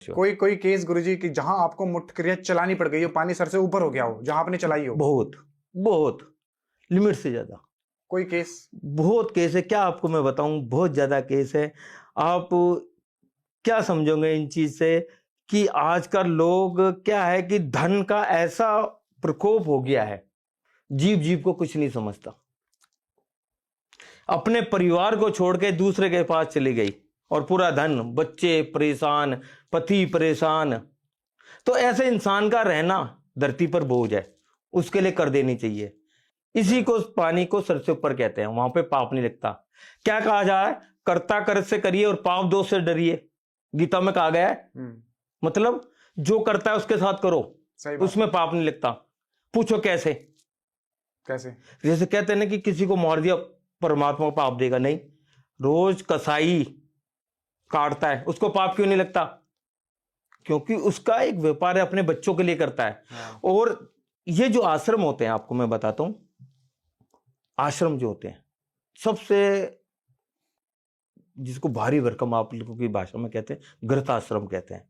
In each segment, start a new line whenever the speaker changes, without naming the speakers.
कोई कोई केस गुरुजी की जहां आपको मुठ क्रिया चलानी पड़ गई हो, पानी सर से ऊपर हो गया हो, जहां आपने चलाई हो?
बहुत बहुत लिमिट से ज्यादा।
कोई केस?
बहुत केस है, क्या आपको मैं बताऊं, बहुत ज्यादा केस है। आप क्या समझोगे इन चीज से कि आजकल लोग क्या है कि धन का ऐसा प्रकोप हो गया है, जीव जीव को कुछ नहीं समझता। अपने परिवार को छोड़ के दूसरे के पास चली गई और पूरा धन, बच्चे परेशान, पति परेशान। तो ऐसे इंसान का रहना धरती पर बोझ है, उसके लिए कर देनी चाहिए। इसी को पानी को सर से ऊपर कहते हैं, वहां पे पाप नहीं लगता। क्या कहा जाए, कर्ता कर से करिए और पाप दोष से डरिए, गीता में कहा गया है। मतलब जो करता है उसके साथ करो, उसमें पाप नहीं लगता। पूछो कैसे?
कैसे?
जैसे कहते हैं ना कि किसी को मार दिया परमात्मा को पाप देगा, नहीं। रोज कसाई काटता है, उसको पाप क्यों नहीं लगता? क्योंकि उसका एक व्यापार है, अपने बच्चों के लिए करता है। और ये जो आश्रम होते हैं, आपको मैं बताता हूं, आश्रम जो होते हैं सबसे, जिसको भारी भरकम आप लोगों की भाषा में कहते हैं, गृहस्थ आश्रम कहते हैं,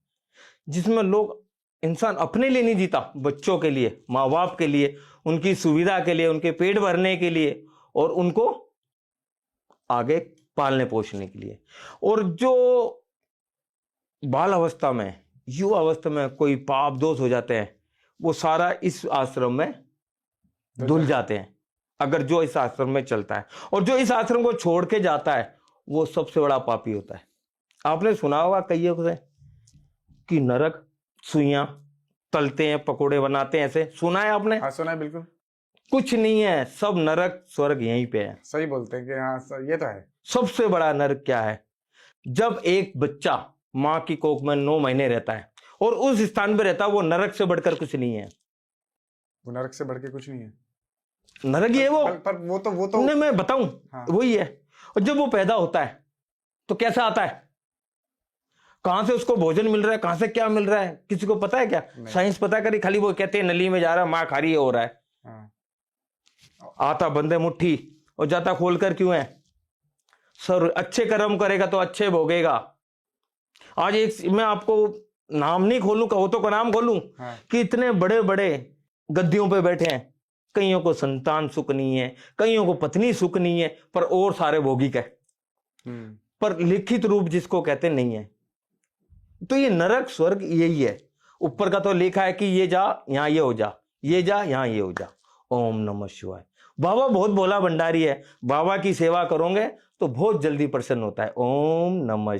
जिसमें लोग, इंसान अपने लिए नहीं जीता, बच्चों के लिए, माँ बाप के लिए, उनकी सुविधा के लिए, उनके पेट भरने के लिए और उनको आगे पालने पोषने के लिए। और जो बाल अवस्था में, युवा अवस्था में कोई पाप दोष हो जाते हैं, वो सारा इस आश्रम में धुल जाते हैं, अगर जो इस आश्रम में चलता है। और जो इस आश्रम को छोड़ के जाता है वो सबसे बड़ा पापी होता है। आपने सुना होगा कईयों से कि नरक सुइयां तलते हैं, पकोड़े बनाते हैं, ऐसे सुना है आपने?
हाँ सुना है, बिल्कुल।
कुछ नहीं है, सब नरक स्वर्ग यहीं पे है।
सही बोलते हैं कि हाँ ये तो है।
सबसे बड़ा नरक क्या है? जब एक बच्चा मां की कोख में 9 महीने रहता है और उस स्थान पे रहता है, वो नरक से बढ़कर कुछ नहीं है।
वो नरक से बढ़ के कुछ नहीं है,
नरक ही है वो।
पर वो तो
नहीं, मैं बताऊं,
हाँ।
वही है। और जब वो पैदा होता है तो कैसा आता है? कहां से उसको भोजन मिल रहा है, कहां से क्या मिल रहा है, किसी को पता है क्या? साइंस पता करी, खाली वो कहते हैं नली में जा रहा है, मां खा रही है, हो रहा है।
हाँ।
आता बंदे मुट्ठी और जाता खोलकर क्यों है? सर अच्छे कर्म करेगा तो अच्छे भोगेगा। आज एक मैं आपको नाम नहीं खोलूं, कहो तो का नाम खोलूं।
हाँ।
कि इतने बड़े बड़े गद्दियों पे बैठे हैं, कईयों को संतान सुख नहीं है, कईयों को पत्नी सुख नहीं है, पर और सारे भोगिक है, पर लिखित रूप जिसको कहते नहीं है। तो ये नरक स्वर्ग यही है। ऊपर का तो लिखा है कि ये जा यहां ये हो जा, ये जा यहां ये हो जा। ओम नमः शिवाय। बाबा बहुत भोला भंडारी है, बाबा की सेवा करोगे तो बहुत जल्दी प्रसन्न होता है। ओम नमः शिवाय।